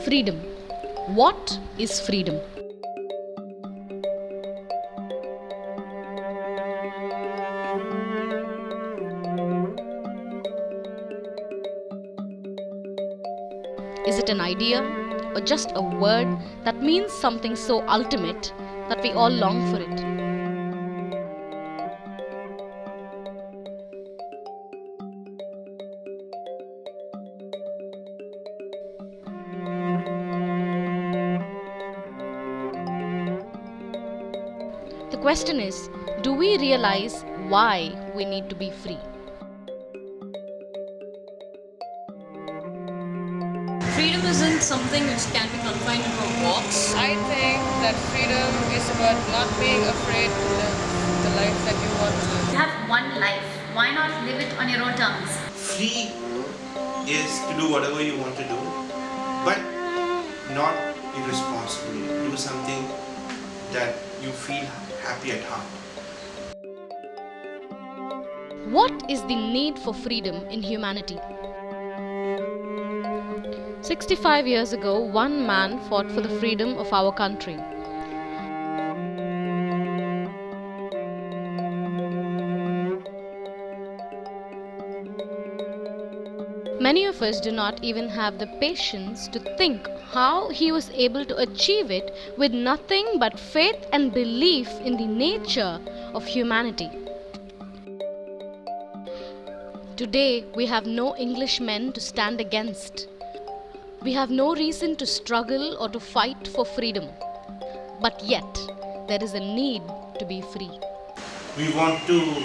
Freedom. What is freedom? Is it an idea or just a word that means something so ultimate that we all long for it? The question is, do we realize why we need to be free? Freedom isn't something which can be confined into a box. I think that freedom is about not being afraid to live the life that you want to live. You have one life. Why not live it on your own terms? Free is to do whatever you want to do, but not irresponsibly. Do something that you feel happy at heart. What is the need for freedom in humanity? 65 years ago, one man fought for the freedom of our country. Many of us do not even have the patience to think how he was able to achieve it with nothing but faith and belief in the nature of humanity. Today, we have no Englishmen to stand against. We have no reason to struggle or to fight for freedom. But yet, there is a need to be free. We want to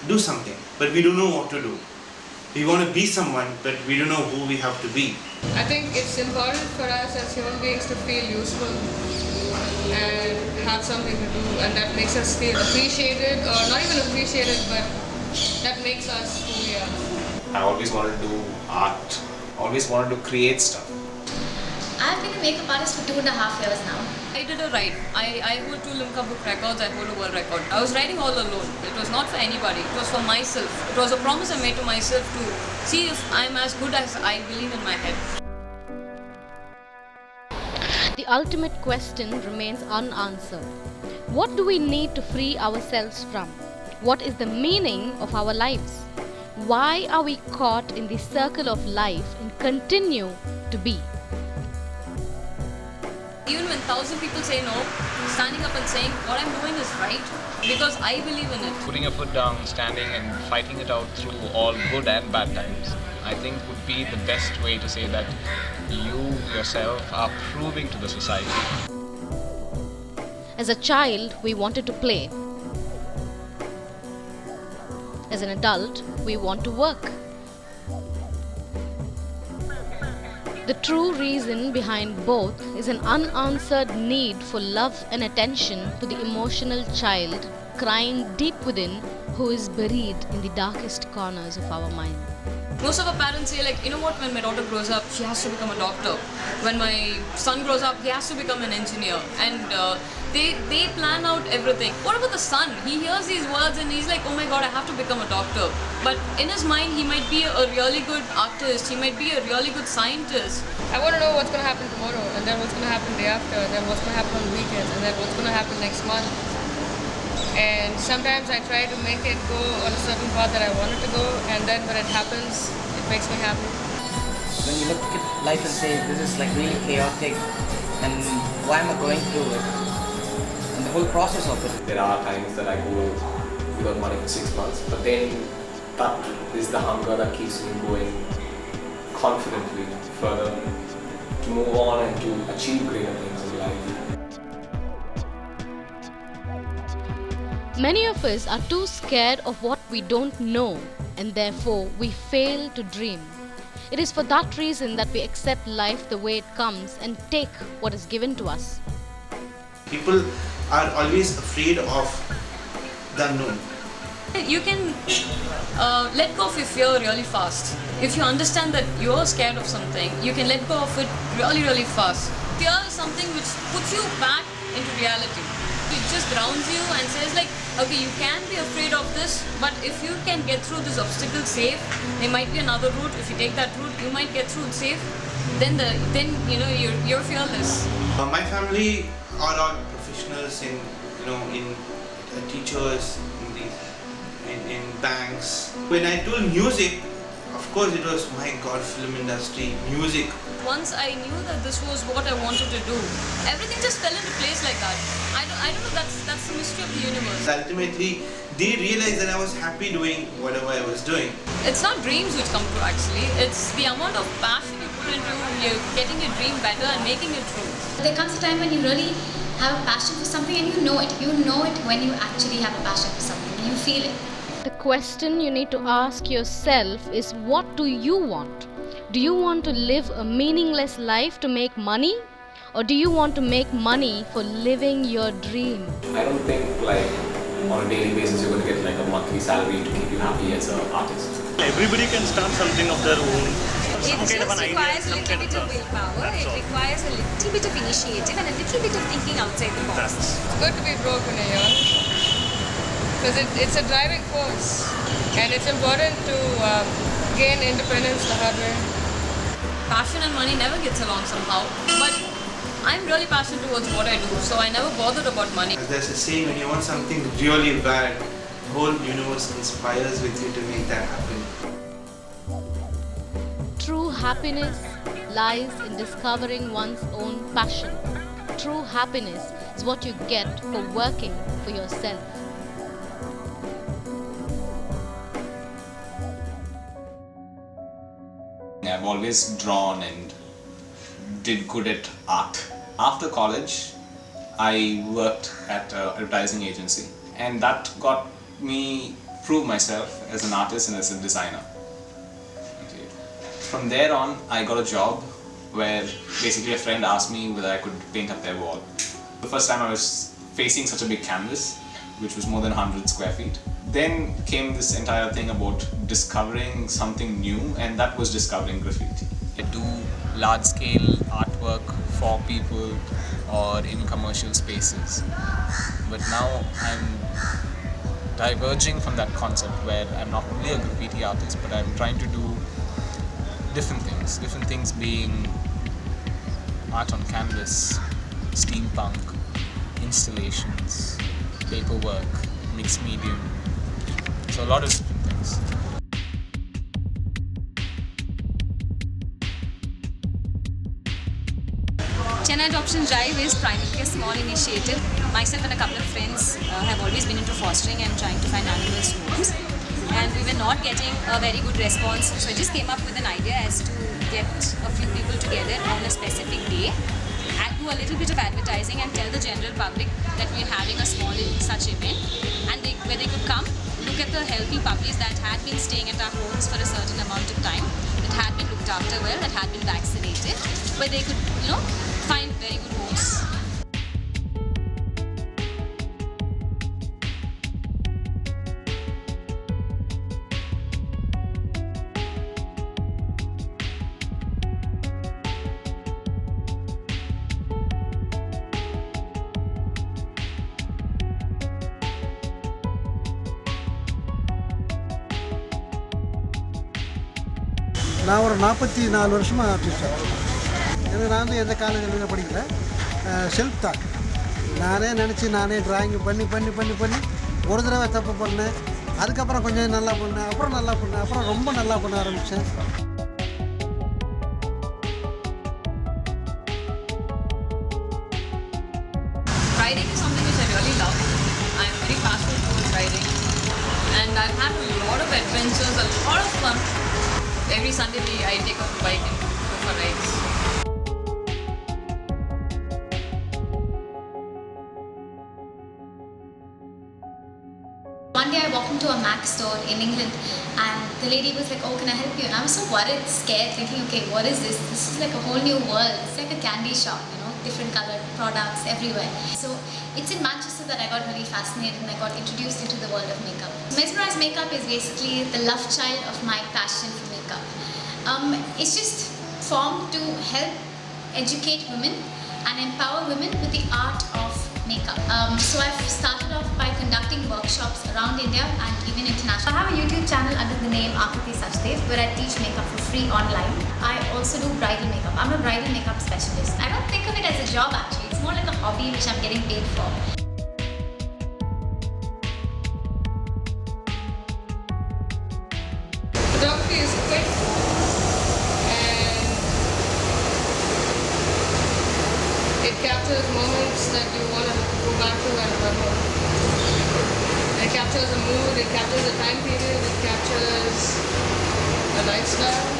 do something, but we don't know what to do. We want to be someone, but we don't know who we have to be. I think it's important for us as human beings to feel useful and have something to do, and that makes us feel appreciated, or not even appreciated, but that makes us who we are. I always wanted to do art, always wanted to create stuff. I've been a makeup artist for 2.5 years now. I did a ride. I hold 2 Limca book records, I hold a world record. I was writing all alone. It was not for anybody, it was for myself. It was a promise I made to myself to see if I'm as good as I believe in my head. The ultimate question remains unanswered. What do we need to free ourselves from? What is the meaning of our lives? Why are we caught in the circle of life and continue to be? Even when 1,000 people say no, standing up and saying what I'm doing is right because I believe in it. Putting your foot down, standing and fighting it out through all good and bad times, I think would be the best way to say that you yourself are proving to the society. As a child, we wanted to play. As an adult, we want to work. The true reason behind both is an unanswered need for love and attention to the emotional child crying deep within, who is buried in the darkest corners of our mind. Most of our parents say like, you know what, when my daughter grows up, she has to become a doctor. When my son grows up, he has to become an engineer. And they plan out everything. What about the son? He hears these words and he's like, oh my god, I have to become a doctor. But in his mind, he might be a really good artist. He might be a really good scientist. I want to know what's going to happen tomorrow, and then what's going to happen the day after, and then what's going to happen on weekends, and then what's going to happen next month. And sometimes I try to make it go on a certain path that I want it to go, and then when it happens, it makes me happy. When you look at life and say, this is like really chaotic, and why am I going through it? And the whole process of it. There are times that I go without money for 6 months, but then that is the hunger that keeps me going confidently further to move on and to achieve greater things in life. Many of us are too scared of what we don't know, and therefore we fail to dream. It is for that reason that we accept life the way it comes and take what is given to us. People are always afraid of the unknown. You can let go of your fear really fast. If you understand that you're scared of something, you can let go of it really, really fast. Fear is something which puts you back into reality. It just grounds you and says like, okay, you can be afraid of this, but if you can get through this obstacle safe, there might be another route. If you take that route, you might get through it safe. then you're fearless. My family are all professionals in teachers in banks. When I told music, of course it was my God, film industry, music. Once I knew that this was what I wanted to do, everything just fell into place like that. I don't know, that's the mystery of the universe. Ultimately, they realized that I was happy doing whatever I was doing. It's not dreams which come true actually, it's the amount of passion you put into you getting your dream better and making it true. There comes a time when you really have a passion for something and you know it. You know it when you actually have a passion for something. You feel it. The question you need to ask yourself is, what do you want? Do you want to live a meaningless life to make money? Or do you want to make money for living your dream? I don't think like on a daily basis you're going to get like a monthly salary to keep you happy as an artist. Everybody can start something of their own. It just requires a little bit of willpower, it requires a little bit of initiative and a little bit of thinking outside the box. It's good to be broke when you're young, because it's a driving force, and it's important to gain independence the hard way. Passion and money never gets along somehow, but I'm really passionate towards what I do, so I never bothered about money. As there's a saying, when you want something really bad, the whole universe conspires with you to make that happen. True happiness lies in discovering one's own passion. True happiness is what you get for working for yourself. I've always drawn and did good at art. After college, I worked at an advertising agency, and that got me prove myself as an artist and as a designer. Okay. From there on, I got a job where basically a friend asked me whether I could paint up their wall. The first time I was facing such a big canvas, which was more than 100 square feet. Then came this entire thing about discovering something new, and that was discovering graffiti. I do large-scale artwork for people or in commercial spaces. But now I'm diverging from that concept where I'm not only a graffiti artist, but I'm trying to do different things being art on canvas, steampunk, installations, paperwork, mixed medium, so a lot of different things. Chennai Adoption Drive is primarily a small initiative. Myself and a couple of friends have always been into fostering and trying to find animals homes, and we were not getting a very good response, so I just came up with an idea as to get a few people together on a specific day and do a little bit of advertising and tell the general public that we're having a small such event, and where they could come, look at the healthy puppies that had been staying at our homes for a certain amount of time, that had been looked after well, that had been vaccinated, where they could, find very good homes. நான் ஒரு 44 வருஷமாக ஆர்டிஸ்டாக எனக்கு நான் வந்து எந்த காலேஜில் படிக்கல self thought நானே நினச்சி நானே ட்ராயிங் பண்ணி ஒரு தடவை தப்பு பண்ணேன், அதுக்கப்புறம் கொஞ்சம் நல்லா பண்ணேன், அப்புறம் ரொம்ப நல்லா பண்ண ஆரம்பித்தேன். Riding is something which I really love. I am very passionate towards riding, and I've had a lot of adventures, a lot of fun. Every Sunday I take up a bike and go for rides. One day I walked into a Mac store in England and the lady was like, "Oh, can I help you?" And I was so worried, scared, thinking, okay, what is this? This is like a whole new world. It's like a candy shop, different colored products everywhere. So it's in Manchester that I got really fascinated and I got introduced into the world of makeup. Mesmerized Makeup is basically the love child of my passion for makeup. It's just formed to help educate women and empower women with the art of makeup. So I've started off by conducting workshops around India and even international. I have a YouTube channel under the name Akriti Sachdev where I teach makeup for free online. I also do bridal makeup. I'm a bridal makeup specialist. I don't think of it as a job actually. It's more like a hobby which I'm getting paid for. Photography is quick and it captures moments that you want to go back to and remember. It captures a mood, it captures a time period, it captures a lifestyle.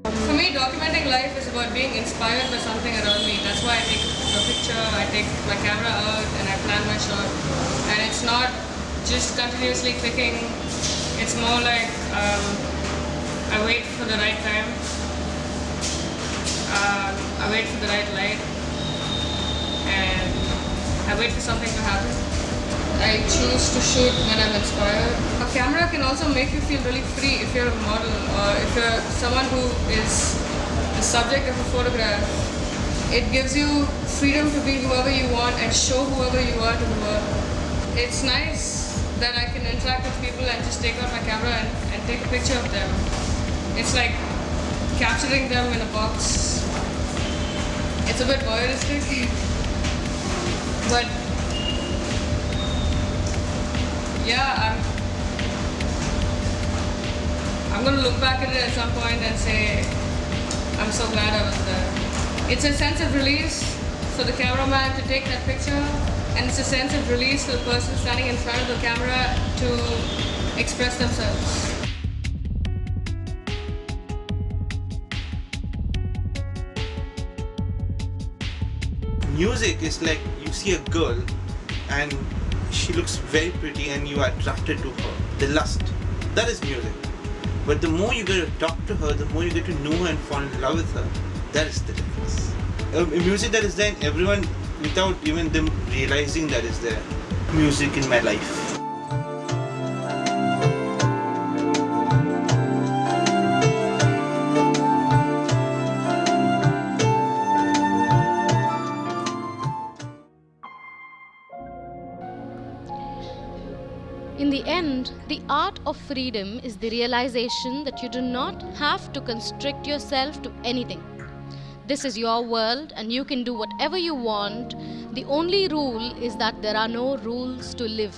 For me, documenting life is about being inspired by something around me. That's why I take a picture, I take my camera out and I plan my shot. And it's not just continuously clicking, it's more like I wait for the right time, I wait for the right light, and I wait for something to happen. I choose to shoot when I'm inspired. A camera can also make you feel really free if you're a model or if you're someone who is the subject of a photograph. It gives you freedom to be whoever you want and show whoever you are to the world. It's nice that I can interact with people and just take out my camera and take a picture of them. It's like capturing them in a box. It's a bit voyeuristic, but yeah, I'm gonna look back at it at some point and say, I'm so glad I was there. It's a sense of release for the cameraman to take that picture, and it's a sense of release for the person standing in front of the camera to express themselves. Music is like you see a girl and she looks very pretty and you are attracted to her. The lust, that is music. But the more you get to talk to her, the more you get to know her and fall in love with her, that is the difference. Music that is there in everyone without even them realizing that is there. Music in my life. In the end, the art of freedom is the realization that you do not have to constrict yourself to anything. This is your world and you can do whatever you want. The only rule is that there are no rules to live.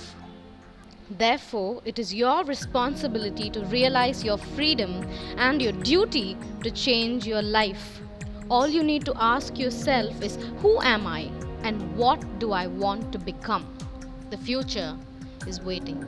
Therefore, it is your responsibility to realize your freedom and your duty to change your life. All you need to ask yourself is, who am I and what do I want to become? The future is waiting.